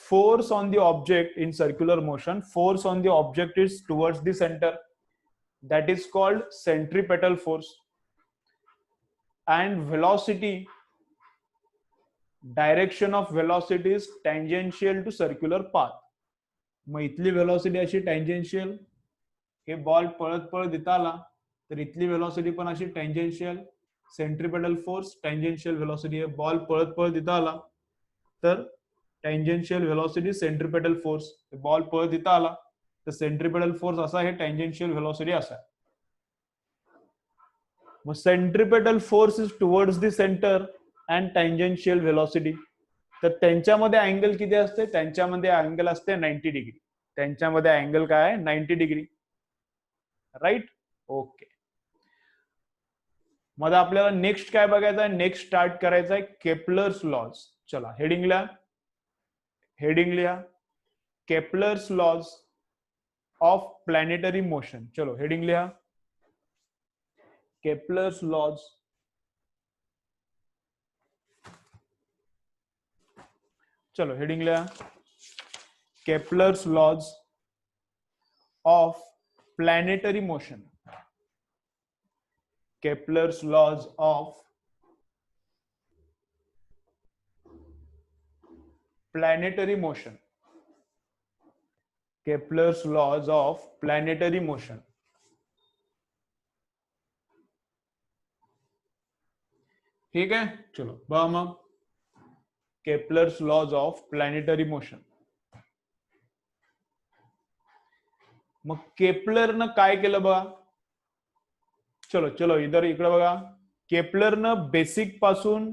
force on the object in circular motion, force on the object is towards the center, that is called centripetal force. And velocity, direction of velocity is tangential to circular path. मग इथली velocity अशी tangential, हे ball पळत पळत इथं आला तर इथली व्हेलॉसिटी पण अशी tangential, centripetal force tangential velocity, हे बॉल पळत पळत इथं आला तर tangential velocity centripetal force, ball पळत इथं आला तर सेंट्रिपेटल फोर्स असा, हे टँजेन्शियल व्हेलॉसिटी असा. मग centripetal force is towards the centre and tangential velocity, तर त्यांच्यामध्ये अँगल किती असते? त्यांच्यामध्ये अँगल असते 90 डिग्री. त्यांच्यामध्ये अँगल काय आहे? 90 डिग्री. Right, okay. मग आपल्याला नेक्स्ट काय बघायचं आहे? नेक्स्ट स्टार्ट करायचं आहे केपलर्स लॉज. चला हेडिंग लिहा, हेडिंग लिहा, Kepler's laws of planetary motion. चलो हेडिंग लिहा, केपलर्स लॉज. चलो हेडिंग लिहा, Kepler's laws of planetary motion. Kepler's laws of planetary motion. Kepler's laws of planetary motion. ठीक है, चलो बघा मग Kepler's laws of planetary motion. मग केपलरनं काय केलं बघा. चलो चलो इधर इकडे बघा, केपलरनं बेसिक पासून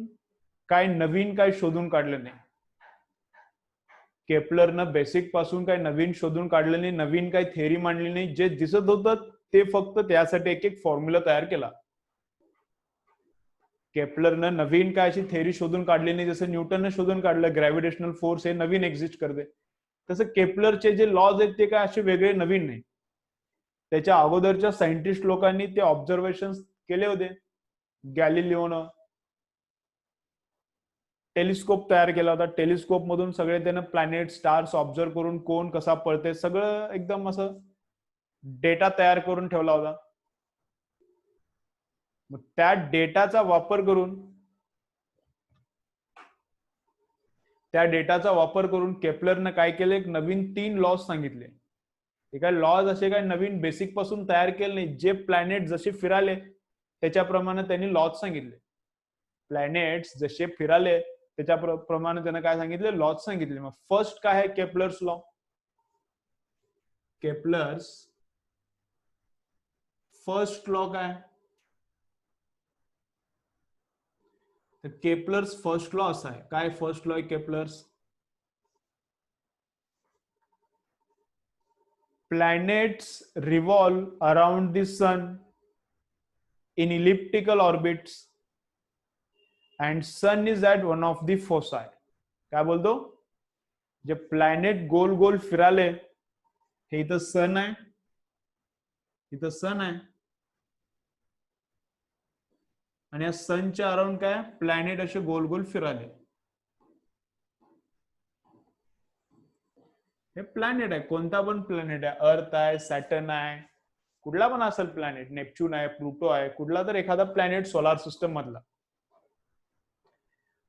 काय नवीन काय शोधून काढलं नाही. केपलरनं बेसिक पासून काय नवीन शोधून काढलं नाही, नवीन काय थेअरी मांडली नाही. जे दिसत होतं ते फक्त त्यासाठी एक एक फॉर्म्युला तयार केला. केपलरनं नवीन काय अशी थेअरी शोधून काढली नाही. जसं न्यूटननं शोधून काढलं ग्रॅव्हिटेशनल फोर्स हे नवीन एक्झिस्ट करते, तसं केपलरचे जे लॉज आहेत ते काय असे वेगळे नवीन नाही. त्याच्या अगोदरच्या सायंटिस्ट लोकांनी ते ऑब्झर्वेशन केले होते. गॅलिलिओनं टेलिस्कोप तयार केला होता. टेलिस्कोप मधून सगळे त्यानं प्लॅनेट स्टार्स ऑब्झर्व करून कोण कसा पळते सगळं एकदम असं डेटा तयार करून ठेवला होता. मग त्या डेटाचा वापर करून केपलरनं काय केलं, एक नवीन 3 लॉज सांगितले. हे काय लॉज असे काय नवीन बेसिक पासून तयार केले नाही. जे प्लॅनेट जसे फिराले त्याच्याप्रमाणे त्यांनी लॉज सांगितले. प्लॅनेट्स जसे फिराले त्याच्याप्रमाणे त्यानं काय सांगितले, लॉज सांगितले. मग फर्स्ट काय आहे Kepler's law. Kepler's first law काय, तर केपलर्स फर्स्ट लॉ असा आहे. काय फर्स्ट लॉ आहे Kepler's? Planets revolve around the sun in elliptical orbits and sun is at one of the foci. काय बोलतो? जे प्लॅनेट गोल गोल फिराले हे इथं सन आहे, इथं सन आहे आणि या सनच्या अराउंड काय प्लॅनेट असे गोल गोल फिराले. हे प्लॅनेट आहे, कोणता पण प्लॅनेट आहे. अर्थ आहे, सॅटर्न आहे, कुठला पण असेल प्लॅनेट, नेपच्यून आहे, प्लुटो आहे, कुठला तर एखादा प्लॅनेट सोलार सिस्टम मधला.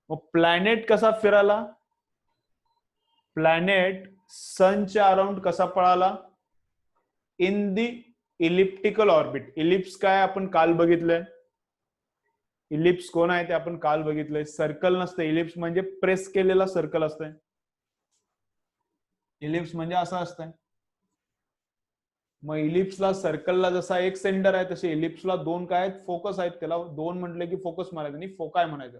मग प्लॅनेट कसा फिराला? प्लॅनेट सनच्या अराउंड कसा पळाला? In the elliptical orbit. Ellipse काय आपण काल बघितलंय. इलिप्स कोण आहे ते आपण काल बघितलंय. सर्कल नसते, इलिप्स म्हणजे प्रेस केलेला सर्कल असतंय. इलिप्स म्हणजे असं असतंय. मग इलिप्सला सर्कलला जसा एक सेंटर आहे तसे इलिप्सला 2 काय आहेत, फोकस आहेत. त्याला 2 म्हटले की फोकस मारायचं नाही, फोकाय म्हणायचं.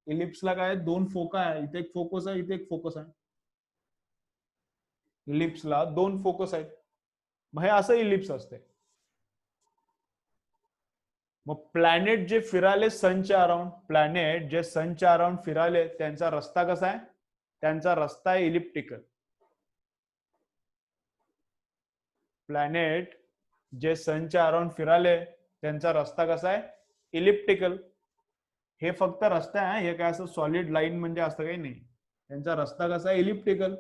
इलिप्सला काय 2 फोका आहे, इथे एक फोकस आहे, इथे एक फोकस आहे. इलिप्सला 2 फोकस आहेत. मग हे असं इलिप्स असते. मग प्लॅनेट जे फिराले सनच्या अराउंड, प्लॅनेट जे सनच्या अराउंड फिराले त्यांचा रस्ता कसा आहे? त्यांचा रस्ता आहे इलिप्टिकल. प्लॅनेट जे सनच्या अराउंड फिराले त्यांचा रस्ता कसा आहे? इलिप्टिकल. हे फक्त रस्ता आहे, हे काय असं सॉलिड लाईन म्हणजे असं काही नाही. यांचा रस्ता कसा आहे, इलिप्टिकल.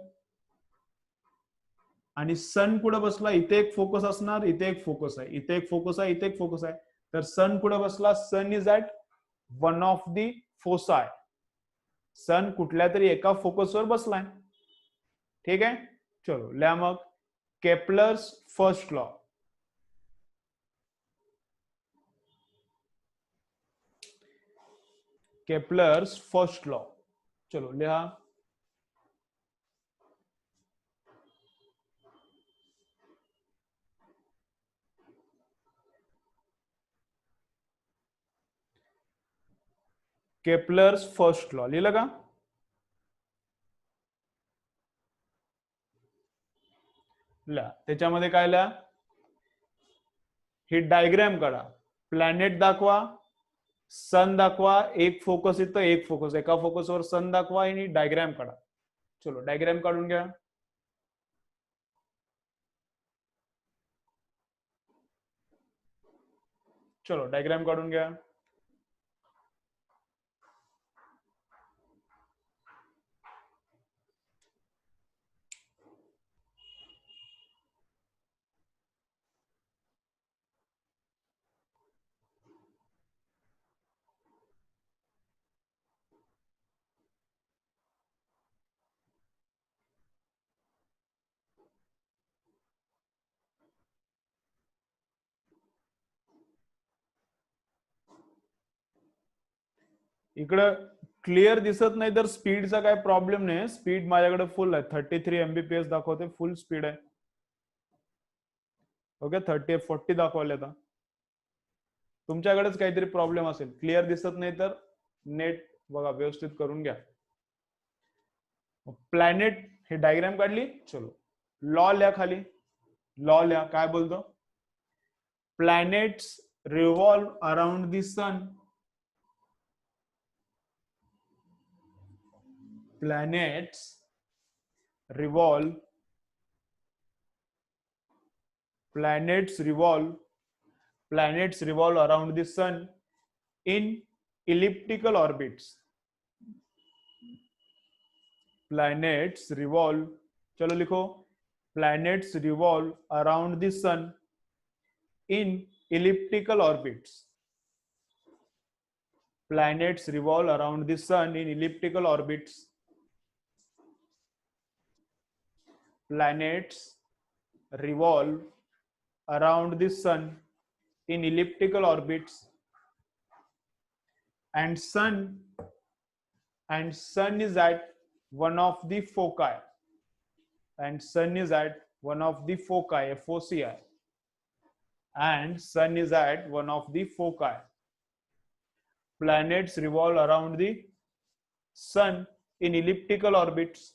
आणि सन कुठे बसला, इथे एक फोकस असणार, इथे एक फोकस आहे, इथे एक फोकस आहे, इथे एक फोकस आहे. तर सन कुठे बसला, sun is at one of the foci. Sun कुठल्या तरी एका फोकसवर बसलाय. ठीक आहे, चलो लिहा मग Kepler's first law. Kepler's first law, चलो लिहा. केपलर्स फर्स्ट लॉ लिहिलं का? लिहा. त्याच्यामध्ये काय लिहा, ही डायग्रॅम काढा. प्लॅनेट दाखवा, सन दाखवा, एक फोकस इथं, एक फोकस, एका फोकसवर सन दाखवा आणि डायग्रॅम काढा. चलो डायग्रॅम काढून घ्या. चलो डायग्रॅम काढून घ्या. इकडं क्लिअर दिसत नाही तर स्पीडचा काय प्रॉब्लेम नाही. स्पीड माझ्याकडे फुल आहे, 33 MBPS दाखवते, फुल स्पीड आहे. ओके, 40 दाखवले. आता तुमच्याकडेच काहीतरी प्रॉब्लेम असेल, क्लिअर दिसत नाही तर नेट बघा, व्यवस्थित करून घ्या. प्लॅनेट, हे डायग्राम काढली. चलो लॉ लिहा खाली. लॉ लिहा, काय बोलतो, planets revolve around the sun. planets revolve planets revolve planets revolve around the sun in elliptical orbits. Planets revolve, चलो लिखो, planets revolve around the sun in elliptical orbits. Planets revolve around the sun in elliptical orbits. Planets revolve around the sun in elliptical orbits, and sun is at one of the foci, and sun is at one of the foci, foci, and sun is at one of the foci. Planets revolve around the sun in elliptical orbits.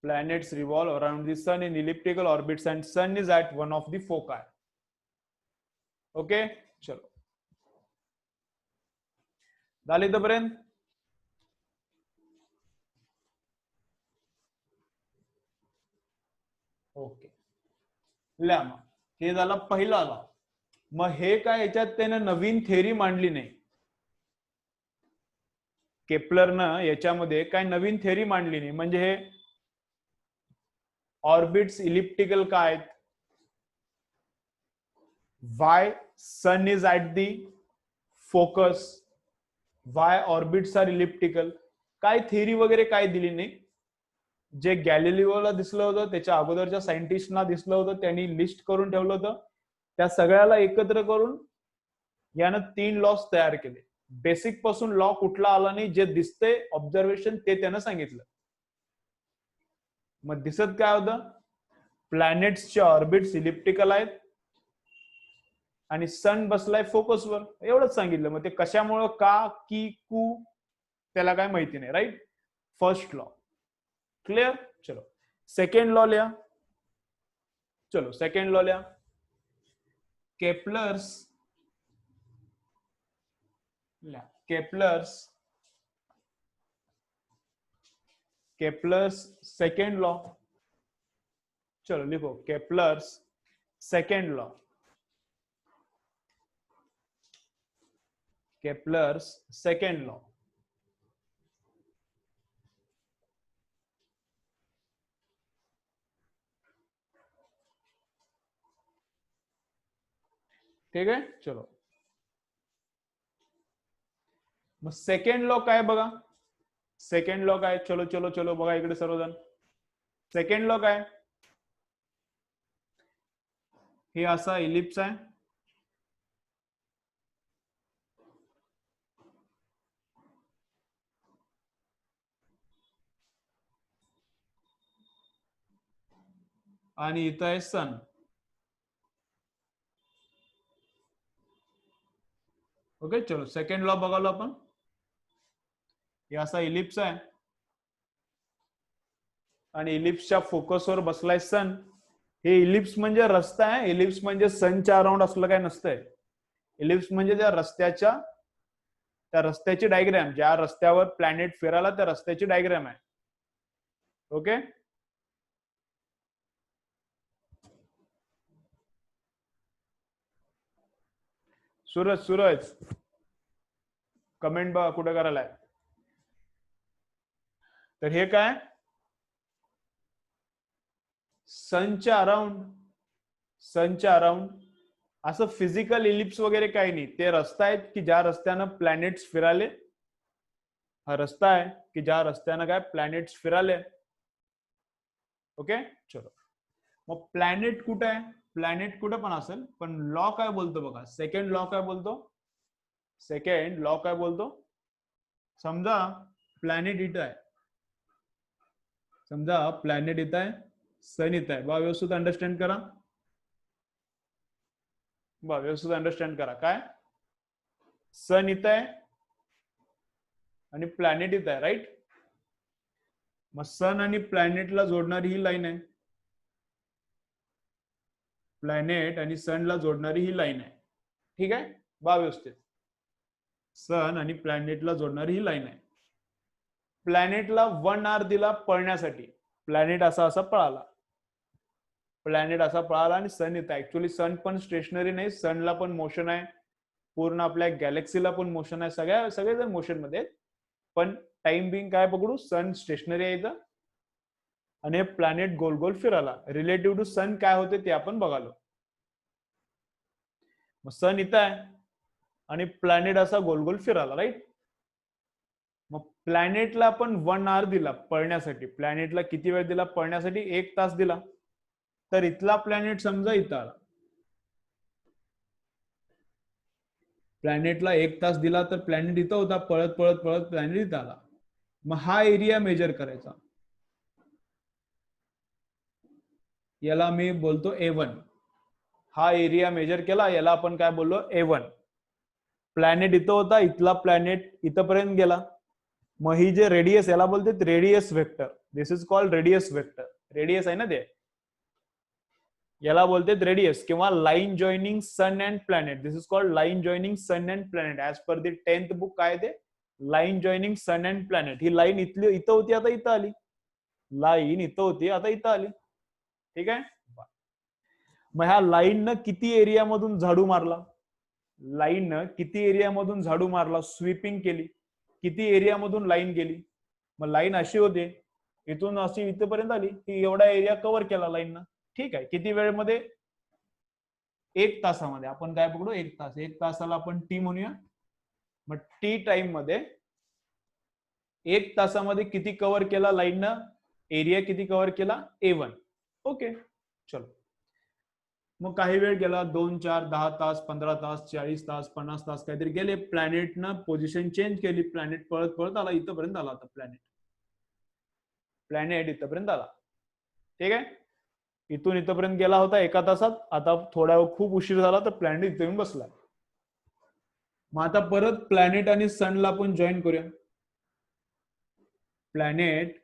Planets revolve around the sun in elliptical orbits, and sun is at one of the foci. Okay, चलो झाले इथपर्यंत. Okay, लिहा मग. हे झाला पहिला law. मग हे काय, याच्यात त्यानं नवीन थेरी मांडली नाही. केपलरनं याच्यामध्ये काय नवीन थेरी मांडली नाही. म्हणजे हे ऑर्बिट्स इलिप्टिकल काय आहेत, why sun is at the focus, why orbits are elliptical, काय थेरी वगैरे काय दिली नाही. जे गॅलिलिओला दिसलं होतं, त्याच्या अगोदरच्या सायंटिस्टना दिसलं होतं, त्यांनी लिस्ट करून ठेवलं होतं, त्या सगळ्याला एकत्र करून यानं 3 लॉस तयार केले. बेसिक पासून लॉ कुठला आला नाही, जे दिसते ऑब्झर्वेशन ते त्यानं सांगितलं. मग दिसत काय होतं, प्लॅनेट्सचे ऑर्बिट्स इलिप्टिकल आहेत आणि सन बसलाय फोकसवर, एवढंच सांगितलं. मग ते कशामुळं, का, की, कू, त्याला काय माहिती नाही. Right, first law clear. चलो सेकंड लॉ लिहा. चलो सेकंड लॉ लिहा. Kepler's second law. चलो लिखो Kepler's second law. Kepler's second law. ठीक आहे. चलो मग सेकंड लॉ काय बघा. सेकंड लॉ काय, चलो चलो चलो बघा इकडे सर्वजण. सेकंड लॉ काय, हे असा इलिप्स आहे. आणि इथं आहे सन. ओके चलो सेकंड लॉ बघालो आपण. हे असा इलिप्स आहे आणि इलिप्सच्या फोकसवर बसलाय सन. हे इलिप्स म्हणजे रस्ता आहे. इलिप्स म्हणजे सनच्या अराउंड असलं काय नसतंय. इलिप्स म्हणजे त्या रस्त्याची डायग्रॅम, ज्या रस्त्यावर प्लॅनेट फिरायला त्या रस्त्याची डायग्रॅम आहे. ओके सूरज कमेंट बघा कुठे करायला. तर हे काय, सनच्या अराउंड असं फिजिकल इलिप्स वगैरे काही नाही. ते रस्ता आहेत की ज्या रस्त्यानं प्लॅनेट्स फिराले. हा रस्ता आहे की ज्या रस्त्यानं काय प्लॅनेट्स फिराले. ओके चलो मग प्लॅनेट कुठे आहे. प्लॅनेट कुठे पण असेल, पण लॉ काय बोलतो बघा. सेकंड लॉ काय बोलतो. सेकंड लॉ काय बोलतो, समजा प्लॅनेट इथं आहे. समजा प्लॅनेट इथं आहे, सन इथं आहे. बा व्यवस्थित अंडरस्टँड करा. व्यवस्थित अंडरस्टँड करा. काय, सन इथं आहे आणि प्लॅनेट इथं आहे, राईट. मग सन आणि प्लॅनेटला जोडणारी ही लाईन आहे. प्लॅनेट आणि सनला जोडणारी ही लाईन आहे. ठीक आहे बा व्यवस्थित. सन आणि प्लॅनेटला जोडणारी ही लाईन आहे. प्लॅनेटला 1 आवर दिला पळण्यासाठी. प्लॅनेट असा पळाला. प्लॅनेट असा पळाला आणि सन येतं. ऍक्च्युअली सन पण स्टेशनरी नाही, सनला पण मोशन आहे. पूर्ण आपल्या गॅलेक्सीला पण मोशन आहे. सगळेजण मोशन मध्ये आहेत. पण टाइम बिंग काय पकडू, सन स्टेशनरी आहे इथं आणि प्लॅनेट गोल गोल फिरायला. रिलेटिव्ह टू सन काय होते ते आपण बघालो. मग सन इथं आहे आणि प्लॅनेट असा गोल गोल फिरायला, राईट. मग प्लॅनेटला आपण 1 आवर दिला पळण्यासाठी. प्लॅनेटला किती वेळ दिला पळण्यासाठी, 1 तास दिला. तर इथला प्लॅनेट समजा इथं आला. प्लॅनेटला 1 तास दिला तर प्लॅनेट इथं होता. पळत पळत पळत प्लॅनेट इथं आला. मग हा एरिया मेजर करायचा. याला मी बोलतो A1. हा एरिया मेजर केला, याला आपण काय बोललो, A1. प्लॅनेट इथं होता, इथला प्लॅनेट इथपर्यंत गेला. मग ही जे रेडियस, याला बोलते radius vector. This is called radius vector. Radius आहे ना ते, याला बोलते रेडियस किंवा line joining sun and planet. This is called line joining sun and planet. As per the 10th book काय ते, line joining sun and planet. ही line इथं होती, आता इथं आली. लाईन इथं होती, आता इथं आली. ठीक आहे. मग ह्या लाईननं किती एरियामधून झाडू मारला. लाईननं किती एरियामधून झाडू मारला, स्वीपिंग केली. किती एरियामधून लाईन गेली. मग लाईन अशी होते, इथून अशी इथपर्यंत आली की एवढा एरिया कव्हर केला लाईननं. ठीक आहे. किती वेळेमध्ये, 1 तासामध्ये. आपण काय पकडू, 1 तास. 1 तासाला आपण टी म्हणूया. मग टी टाइम मध्ये 1 तासामध्ये किती कव्हर केला लाईननं, एरिया किती कव्हर केला, A1. ओके चलो. मग काही वेळ गेला, 2, 4, 10 तास, 15 तास, 40 तास, 50 तास काहीतरी गेले. प्लॅनेटनं पोझिशन चेंज केली. प्लॅनेट पळत पळत आला, इथपर्यंत आला. आता प्लॅनेट इथपर्यंत आला. ठीक आहे. इथून इथपर्यंत गेला होता 1 तासात. आता थोड्या खूप उशीर झाला तर प्लॅनेट इथे येऊन बसला. मग आता परत प्लॅनेट आणि सनला आपण जॉईन करूया. प्लॅनेट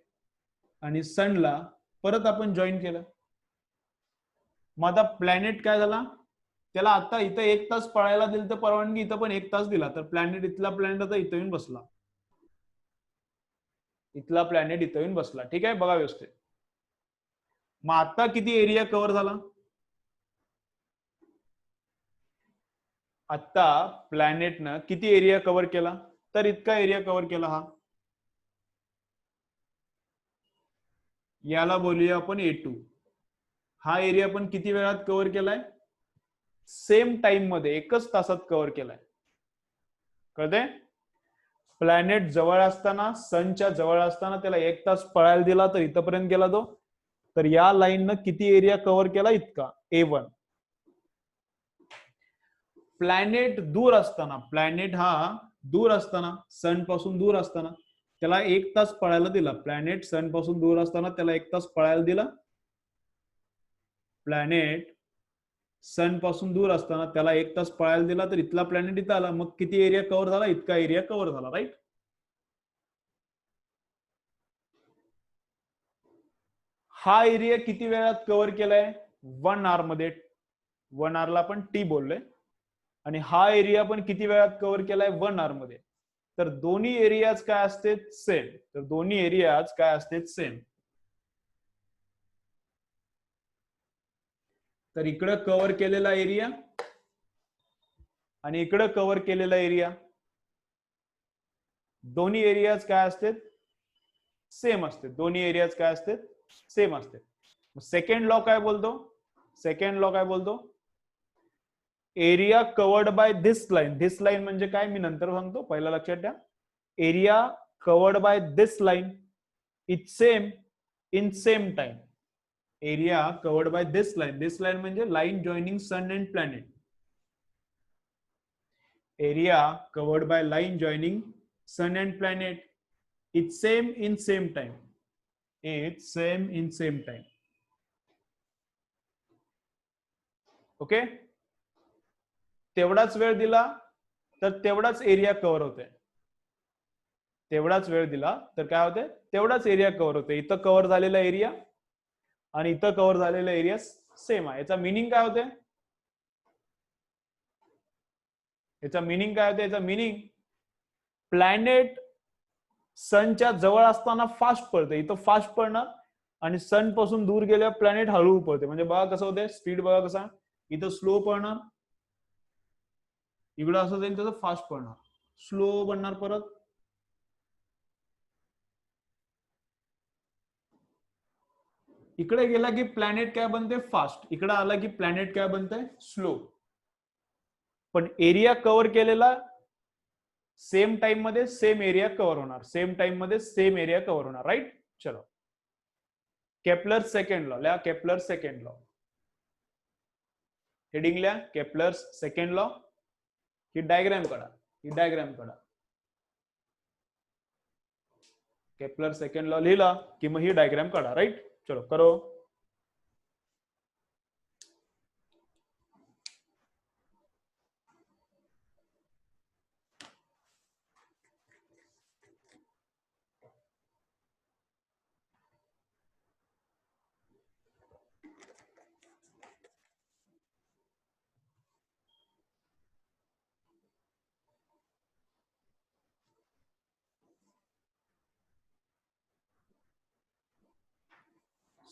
आणि सनला परत आपण जॉईन केलं. मग आता प्लॅनेट काय झाला, त्याला आता इथं 1 तास पळायला दिलं तर परवानगी, इथं पण 1 तास दिला तर प्लॅनेट, इथला प्लॅनेट आता इथं येऊन बसला. इथला प्लॅनेट इथं येऊन बसला. ठीक आहे बघा व्यवस्थित. मग आता किती एरिया कव्हर झाला. आता प्लॅनेटनं किती एरिया कव्हर केला, तर इतका एरिया कव्हर केला. याला बोलूया आपण A2. हा एरिया पण किती वेळात कव्हर केलाय, सेम टाइम मध्ये एकच तासात कव्हर केलाय. कळते? प्लॅनेट जवळ असताना, सनच्या जवळ असताना त्याला 1 तास पळायला दिला तर इथपर्यंत गेला तो. तर या लाईननं किती एरिया कव्हर केला? इतका, A1. प्लॅनेट दूर असताना, प्लॅनेट हा दूर असताना, सन पासून दूर असताना त्याला 1 तास पळायला दिला. प्लॅनेट सन पासून दूर असताना त्याला 1 तास पळायला दिला. प्लॅनेट सन पासून दूर असताना त्याला 1 तास पळायला दिला तर इथला प्लॅनेट इथं आला. मग किती एरिया कव्हर झाला? इतका एरिया कव्हर झाला. राईट? हा एरिया किती वेळात कव्हर केलाय? 1 आवर मध्ये. 1 आवरला पण टी बोललोय. आणि हा एरिया पण किती वेळात कव्हर केलाय? 1 आवर मध्ये. तर दोन्ही एरियाज काय असते? सेम. तर दोन्ही एरियाज काय असते? सेम. तर इकडं कव्हर केलेला एरिया आणि इकडं कव्हर केलेला एरिया, दोन्ही एरियाज काय असते? सेम असते. दोन्ही एरियाज काय असते? सेम असते. सेकंड लॉ काय बोलतो? सेकंड लॉ काय बोलतो? Area covered by this line. This line म्हणजे काय मी नंतर सांगतो, पहिला लक्षात द्या. Area covered by this line is same in same time. Area covered by this line. This line म्हणजे line joining sun and planet. Area covered by line joining sun and planet is same in same time. Is same in same time. Okay. तेवढाच वेळ दिला तर तेवढाच area cover होते. तेवढाच वेळ दिला तर काय होते? तेवढाच एरिया कव्हर होते. इथं कव्हर झालेला एरिया आणि इथं कव्हर झालेला एरिया सेम आहे. याचा मिनिंग काय होते? याचा मिनिंग काय होते? याचा मिनिंग प्लॅनेट सनच्या जवळ असताना फास्ट पळते. इथं फास्ट पळणार आणि सन पासून दूर गेल्यावर प्लॅनेट हळू पळते. म्हणजे बघा कसं होते, स्पीड बघा कसा. इथं स्लो पळणार, इकडं असं जाईल तसं फास्ट पळणार, स्लो बनणार परत. इकडे गेला की प्लॅनेट काय बनते? फास्ट. इकडे आला की प्लॅनेट काय बनते? स्लो. पण एरिया कव्हर केलेला सेम टाइम मध्ये सेम एरिया कव्हर होणार. सेम टाइम मध्ये सेम एरिया कव्हर होणार. राईट? चलो, केपलर सेकंड लॉ लिहा. केपलर सेकंड लॉ हेडिंग लिहा. Kepler second law. ही डायग्राम काढा. ही डायग्राम काढा. केपलर सेकंड लॉ लिहिला की मग ही डायग्राम काढा. राईट? चलो करो.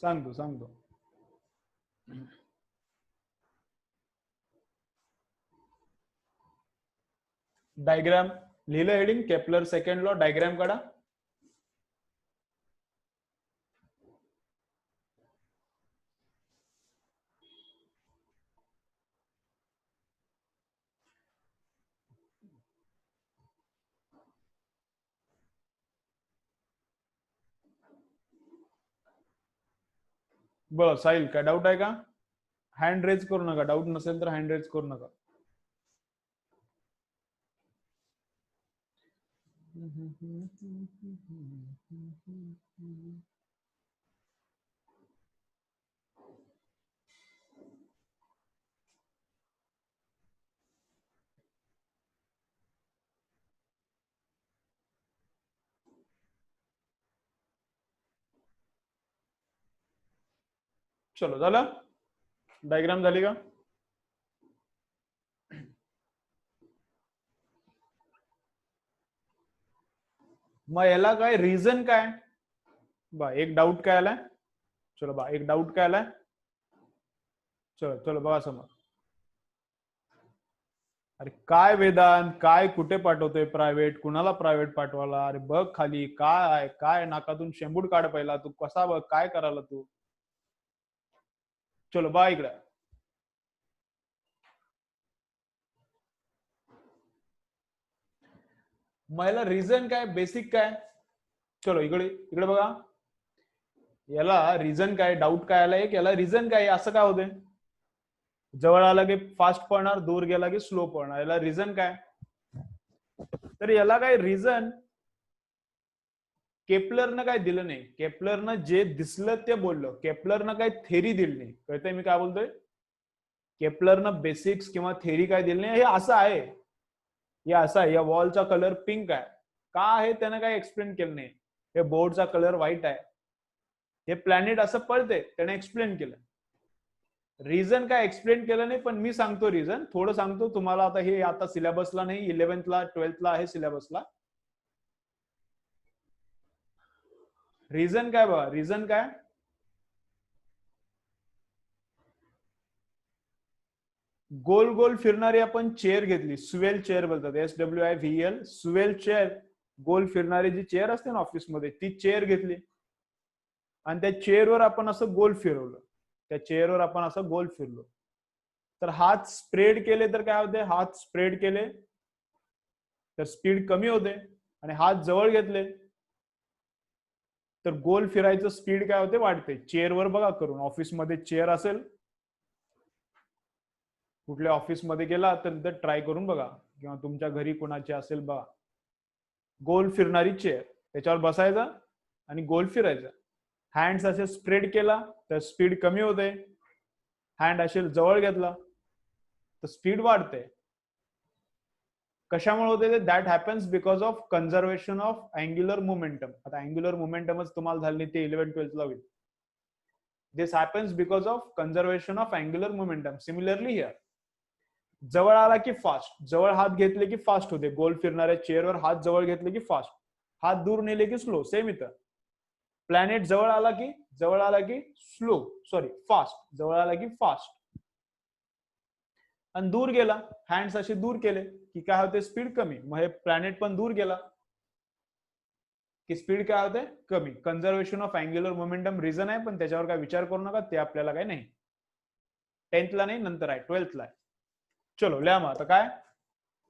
सांगतो सांगतो. डायग्राम लिहिलं. Heading Kepler second law. Diagram काढा. बस साहिल, काय डाऊट आहे का? हँड रेज करू नका. डाऊट नसेल तर हँड रेज करू नका. चलो, झालं? डायग्राम झाली का? मग याला काय रिझन काय? बा एक डाऊट काय आलाय? चलो बा एक डाऊट काय आलाय? चलो चलो बघा समोर. अरे काय वेदांत, काय कुठे पाठवतोय प्रायव्हेट? कुणाला प्रायव्हेट पाठवाला? अरे बघ खाली काय काय नाकातून शेंबूड काढ पहिला. तू कसा बघ काय करायला तू? चलो बा इकडे. मग याला रिझन काय, बेसिक काय? चलो इकडे इकडे बघा, याला रिझन काय, डाऊट काय आला एक, याला रिझन काय असं काय होते? जवळ आला की फास्ट पळणार, दूर गेला की स्लो पळणार, याला रिझन काय? तर याला काय रिझन केपलरनं काय दिलं नाही. केपलरनं जे दिसलं ते बोललं, केपलरनं काय थेरी दिली नाही. कळतंय मी काय बोलतोय? केपलरनं बेसिक्स किंवा थेरी काय दिली नाही. हे असं आहे, हे असं आहे, या वॉलचा कलर पिंक आहे का आहे त्यानं काय एक्सप्लेन केलं नाही. हे बोर्डचा कलर व्हाईट आहे, हे प्लॅनेट असं पळते, त्याने एक्सप्लेन केलं. रिझन काय एक्सप्लेन केलं नाही, पण मी सांगतो रिझन थोडं सांगतो तुम्हाला. आता हे आता सिलेबसला नाही, 11th 12th आहे सिलेबसला. रिझन काय बघा, रिझन काय, गोल गोल फिरणारी आपण चेअर घेतली, स्वेल चेअर बोलतात, SWIVEL, स्वेल चेअर. गोल फिरणारी जी चेअर असते ना ऑफिसमध्ये, ती चेअर घेतली आणि त्या चेअरवर आपण असं गोल फिरवलं, त्या चेअरवर आपण असं गोल फिरलो, तर हात स्प्रेड केले तर काय होते? हात स्प्रेड केले तर स्पीड कमी होते, आणि हात जवळ घेतले तर गोल फिरायचं स्पीड काय होते? वाढते. चेअरवर बघा करून, ऑफिसमध्ये चेअर असेल, कुठल्या ऑफिसमध्ये गेला तर तिथे ट्राय करून बघा, किंवा तुमच्या घरी कोणाची असेल बघा, गोल फिरणारी चेअर, त्याच्यावर बसायचं आणि गोल फिरायचं. हँड्स असे स्प्रेड केला तर स्पीड कमी होते, हँड असे जवळ घेतला तर स्पीड वाढते. कशामुळे होते ते? That happens because of conservation of angular momentum. आता अँग्युलर मोमेंटमच तुम्हाला झाली ते 11th 12th ला होईल. This happens because of conservation of angular momentum. Similarly here, जवळ आला की फास्ट, जवळ हात घेतले की फास्ट होते, गोल फिरणाऱ्या चेअरवर हात जवळ घेतले की फास्ट, हात दूर नेले की स्लो. सेम इथं प्लॅनेट जवळ आला की स्लो, सॉरी फास्ट, जवळ आला की फास्ट, आणि दूर गेला, हँड्स असे दूर केले की काय होते? स्पीड कमी. मग हे प्लॅनेट पण दूर गेला की स्पीड काय होते? कमी. Conservation of angular momentum reason आहे, पण त्याच्यावर काय विचार करू नका, ते आपल्याला काय नाही, 10th ला नाही, नंतर आहे 12th ला आहे. चलो लिहा मग आता काय,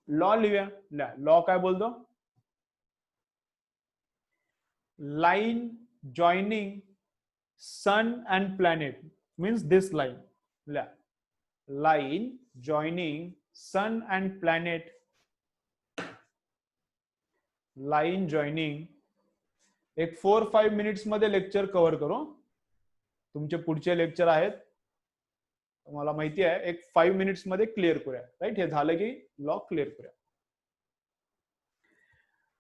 लॉ लिहूया. लिहा, लॉ काय बोलतो? Line joining sun and planet means this line. लिहा, line joining sun and planet, line joining. एक 4-5 मिनिट्स मध्ये लेक्चर कव्हर करू. तुमचे पुढचे लेक्चर आहेत, मला माहिती आहे, एक 5 मिनिट्स मध्ये क्लिअर करूया. राईट, हे झालं की लॉ क्लिअर करूया.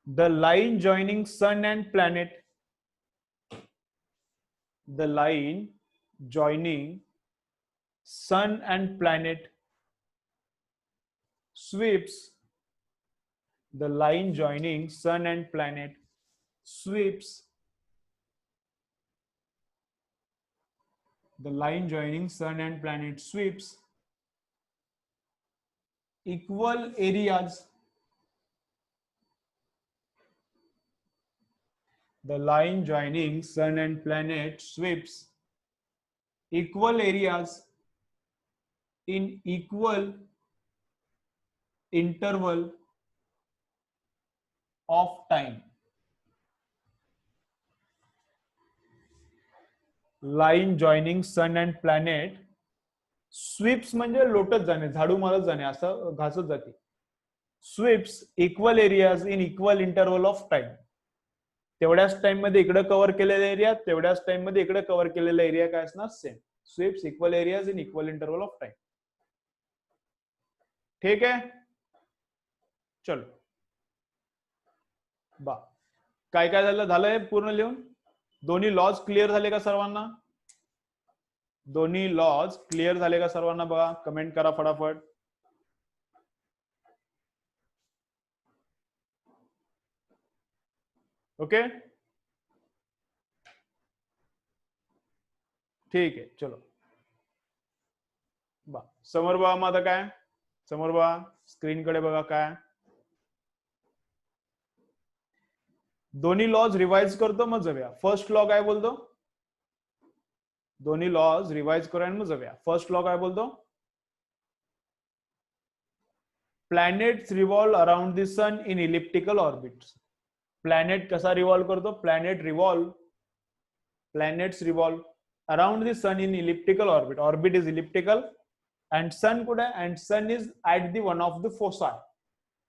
The line joining sun and planet, the line joining sun and planet sweeps, the line joining sun and planet sweeps, the line joining sun and planet sweeps equal areas, the line joining sun and planet sweeps equal areas in equal interval of time. Line joining sun and planet sweeps म्हणजे लोटत जाणे, झाडू मारत जाणे, असं घासत जाते. Sweeps equal areas in equal interval of time. तेवढ्याच टाइम मध्ये इकडे कव्हर केलेला एरिया, तेवढ्याच टाइम मध्ये इकडे कव्हर केलेला एरिया काय असणार? Same. Sweeps equal areas in equal interval of time. ठीक आहे, चलो बा, काय काय झालं? झालंय पूर्ण लिहून? दोन्ही लॉज क्लिअर झाले का सर्वांना? दोन्ही लॉज क्लिअर झाले का सर्वांना? बघा, कमेंट करा फटाफट. ओके, ठीक आहे, चलो बा. समोर बघा, मग आता काय, समोर बघा, स्क्रीन कडे बघा. काय दोन्ही लॉज रिवाइज करतो, मग जाऊया. फर्स्ट लॉ काय बोलतो? दोन्ही लॉज रिवाइज करूया आणि मग जाऊया. फर्स्ट लॉ काय बोलतो? Planets revolve around the sun in elliptical orbits. Planet कसा रिव्हॉल्व करतो? planets revolve around the sun in elliptical orbit. Orbit is elliptical and sun कुठे आहे? And sun is at the one of the foci.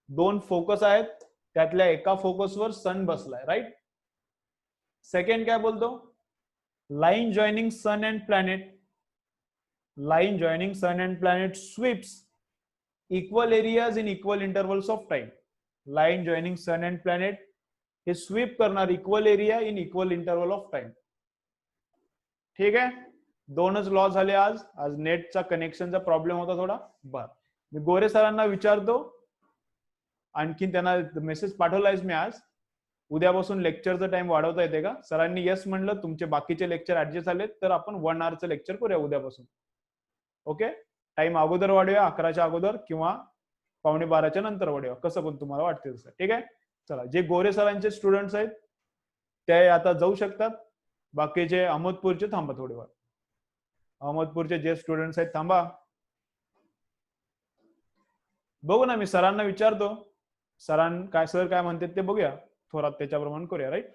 दोन focus आहेत, त्यातल्या एका फोकसवर सन बसलाय, right. Second काय बोलतो? Line joining sun and planet. Line joining sun and planet sweeps equal areas in equal intervals of time. Line joining sun and planet हे sweep करणार equal area in equal interval of time. ठीक आहे, दोनच law झाले. आज नेटचा कनेक्शनचा problem होता थोडा. बर, मी गोरे सरांना विचारतो, आणखीन त्यांना मेसेज पाठवलायच मी आज. उद्यापासून लेक्चरचा टाइम वाढवता येते का? सरांनी यस म्हणलं. तुमचे बाकीचे लेक्चर ऍडजस्ट झाले तर आपण 1 आवरचं लेक्चर करूया उद्यापासून. ओके, टाइम अगोदर वाढूया, 11च्या अगोदर किंवा 11:15च्या नंतर वाढूया, कसं पण तुम्हाला वाटते तसं. ठीक आहे, चला. जे गोरे सरांचे स्टुडंट्स आहेत ते आता जाऊ शकतात. बाकीचे अहमदपूरचे थांबा थोडी वेळ. अहमदपूरचे जे स्टुडंट्स आहेत थांबा. बघू ना, मी सरांना विचारतो. सर काय म्हणतात ते बघूया, थोडा त्याच्याप्रमाणे करूया, राईट.